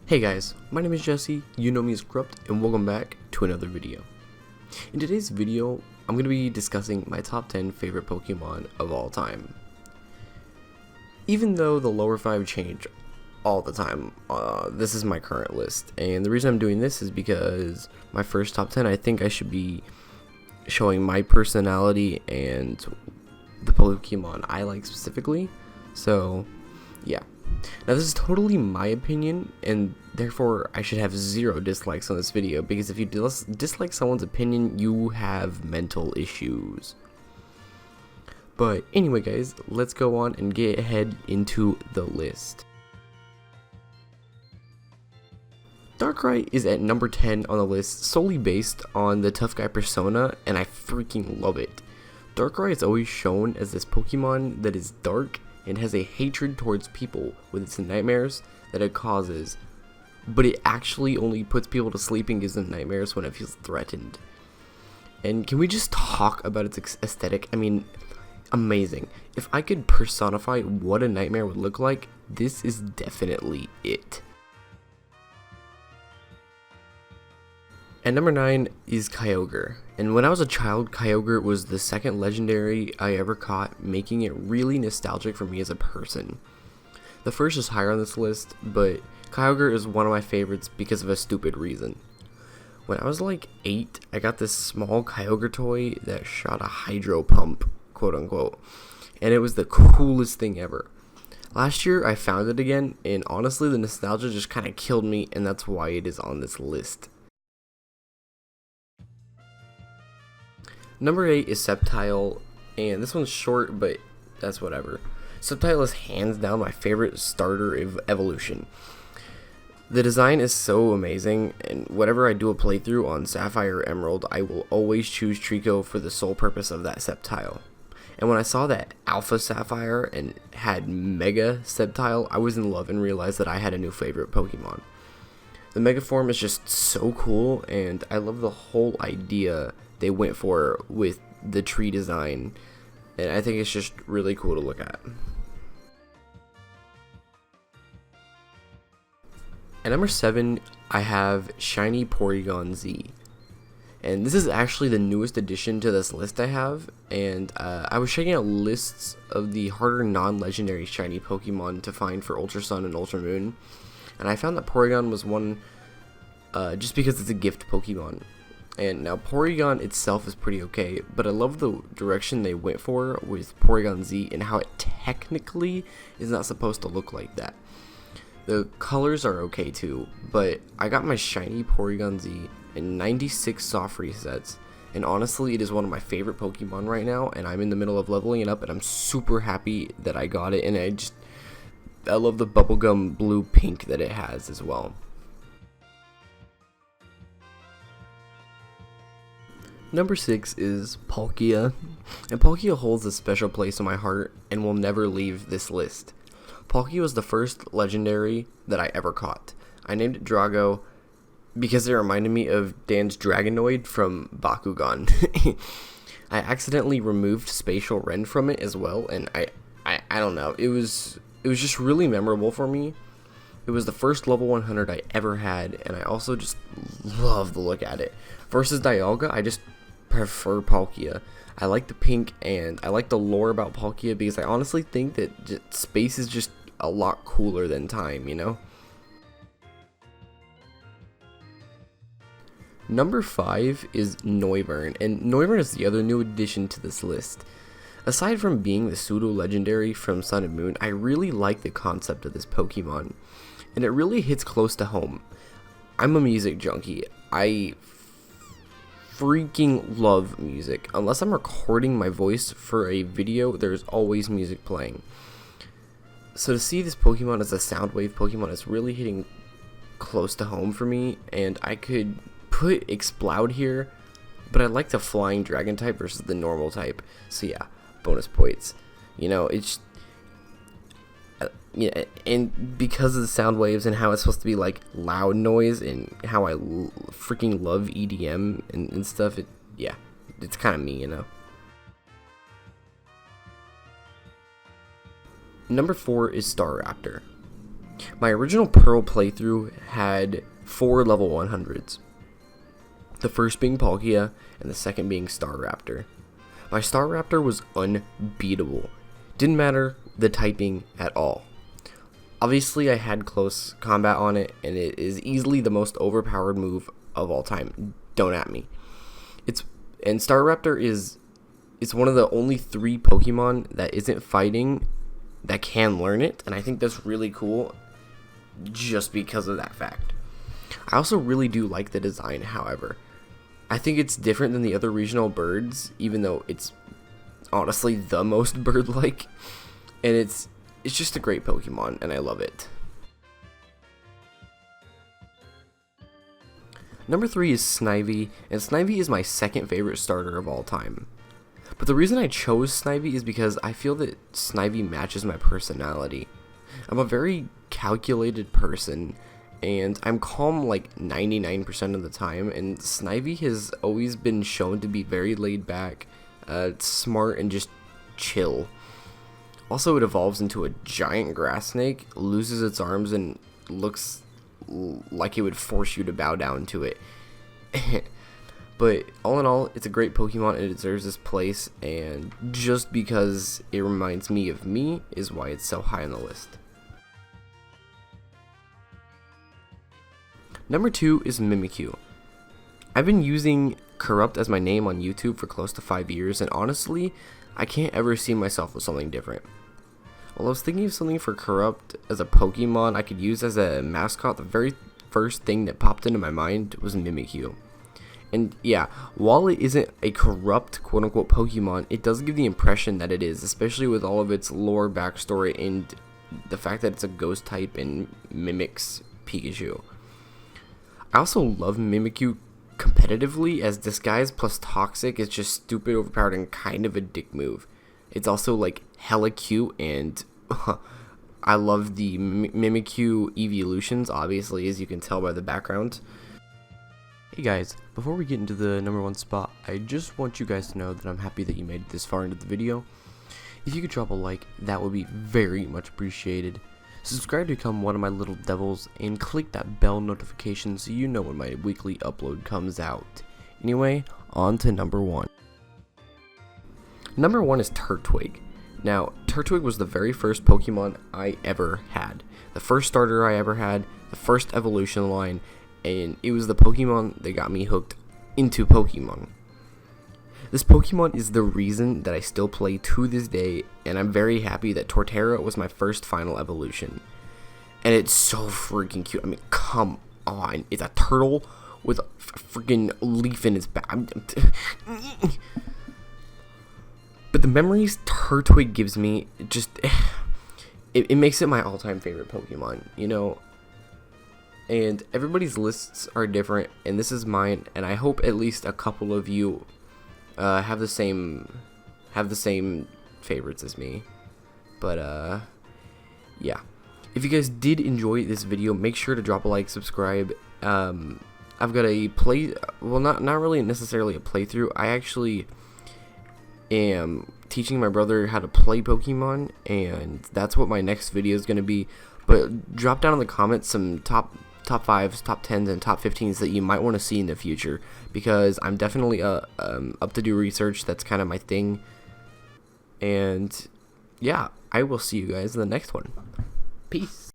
Hey guys, my name is Jesse, you know me as Corrupt, and welcome back to another video. In today's video, I'm going to be discussing my top 10 favorite Pokemon of all time. Even though the lower 5 change all the time, this is my current list, and the reason I'm doing this is because my first top 10, I think I should be showing my personality and the Pokemon I like specifically, so yeah. Now this is totally my opinion, and therefore I should have 0 dislikes on this video, because if you dislike someone's opinion, you have mental issues. But anyway guys, let's go on and get ahead into the list. Darkrai is at number 10 on the list solely based on the tough guy persona, and I freaking love it. Darkrai is always shown as this Pokemon that is dark and has a hatred towards people with its nightmares that it causes, but it actually only puts people to sleep and gives them nightmares when it feels threatened. And can we just talk about its aesthetic? I mean, amazing. If I could personify what a nightmare would look like, this is definitely it. At number 9 is Kyogre, and when I was a child, Kyogre was the second legendary I ever caught, making it really nostalgic for me as a person. The first is higher on this list, but Kyogre is one of my favorites because of a stupid reason. When I was like 8, I got this small Kyogre toy that shot a hydro pump, quote unquote, and it was the coolest thing ever. Last year I found it again, and honestly the nostalgia just kind of killed me, and that's why it is on this list. Number 8 is Sceptile, and this one's short, but that's whatever. Sceptile is hands down my favorite starter evolution. The design is so amazing, and whenever I do a playthrough on Sapphire or Emerald, I will always choose Trico for the sole purpose of that Sceptile. And when I saw that Alpha Sapphire and had Mega Sceptile, I was in love and realized that I had a new favorite Pokemon. The Mega form is just so cool, and I love the whole idea they went for with the tree design, and I think it's just really cool to look at. At number 7, I have Shiny Porygon Z, and this is actually the newest addition to this list I have, and I was checking out lists of the harder non-legendary shiny Pokemon to find for Ultra Sun and Ultra Moon, and I found that Porygon was one just because it's a gift Pokemon. And now Porygon itself is pretty okay, but I love the direction they went for with Porygon Z and how it technically is not supposed to look like that. The colors are okay too, but I got my shiny Porygon Z in 96 soft resets, and honestly it is one of my favorite Pokemon right now, and I'm in the middle of leveling it up, and I'm super happy that I got it, and I love the bubblegum blue pink that it has as well. Number 6 is Palkia, and Palkia holds a special place in my heart and will never leave this list. Palkia was the first legendary that I ever caught. I named it Drago because it reminded me of Dan's Dragonoid from Bakugan. I accidentally removed Spatial Rend from it as well, and I don't know, it was just really memorable for me. It was the first level 100 I ever had, and I also just love the look at it. Versus Dialga, I just prefer Palkia. I like the pink, and I like the lore about Palkia because I honestly think that space is just a lot cooler than time, you know? Number 5 is Noivern, and Noivern is the other new addition to this list. Aside from being the pseudo-legendary from Sun and Moon, I really like the concept of this Pokemon, and it really hits close to home. I'm a music junkie. I freaking love music. Unless I'm recording my voice for a video, there's always music playing. So to see this Pokemon as a Soundwave Pokemon is really hitting close to home for me, and I could put Exploud here, but I like the flying dragon type versus the normal type, so yeah, bonus points. You know, it's yeah, and because of the sound waves and how it's supposed to be like loud noise and how I freaking love EDM and stuff, yeah, it's kind of me, you know. Number 4 is Staraptor. My original Pearl playthrough had 4 level 100s. The first being Palkia, and the second being Staraptor. My Staraptor was unbeatable. Didn't matter the typing at all. Obviously, I had close combat on it, and it is easily the most overpowered move of all time. Don't at me. And Staraptor it's one of the only 3 Pokemon that isn't fighting that can learn it, and I think that's really cool just because of that fact. I also really do like the design, however. I think it's different than the other regional birds, even though it's honestly the most bird-like, and it's just a great Pokemon, and I love it. Number 3 is Snivy, and Snivy is my second favorite starter of all time. But the reason I chose Snivy is because I feel that Snivy matches my personality. I'm a very calculated person, and I'm calm like 99% of the time, and Snivy has always been shown to be very laid back, smart, and just chill. Also, it evolves into a giant grass snake, loses its arms, and looks like it would force you to bow down to it. But all in all, it's a great Pokemon and it deserves this place, and just because it reminds me of me is why it's so high on the list. Number 2 is Mimikyu. I've been using Corrupt as my name on YouTube for close to 5 years, and honestly, I can't ever see myself with something different. While I was thinking of something for Corrupt as a Pokemon I could use as a mascot, the very first thing that popped into my mind was Mimikyu. And yeah, while it isn't a corrupt quote-unquote Pokemon, it does give the impression that it is, especially with all of its lore backstory and the fact that it's a ghost type and mimics Pikachu. I also love Mimikyu competitively, as Disguise plus Toxic is just stupid, overpowered, and kind of a dick move. It's also like hella cute, and I love the Mimikyu evolutions, obviously, as you can tell by the background. Hey guys, before we get into the number 1 spot, I just want you guys to know that I'm happy that you made it this far into the video. If you could drop a like, that would be very much appreciated. Subscribe to become one of my little devils, and click that bell notification so you know when my weekly upload comes out. Anyway, on to number 1. Number 1 is Turtwig. Now, Turtwig was the very first Pokemon I ever had. The first starter I ever had, the first evolution line, and it was the Pokemon that got me hooked into Pokemon. This Pokemon is the reason that I still play to this day, and I'm very happy that Torterra was my first final evolution. And it's so freaking cute. I mean, come on. It's a turtle with a freaking leaf in its back. But the memories Turtwig gives me, it makes it my all-time favorite Pokemon, you know? And everybody's lists are different, and this is mine, and I hope at least a couple of you have the same favorites as me. But yeah, if you guys did enjoy this video, make sure to drop a like, subscribe. I've got a not really necessarily a playthrough. I actually am teaching my brother how to play Pokemon, and that's what my next video is going to be. But drop down in the comments some top 5s, top 10s, and top 15s that you might want to see in the future, because I'm definitely up to do research. That's kind of my thing. And yeah, I will see you guys in the next one. Peace.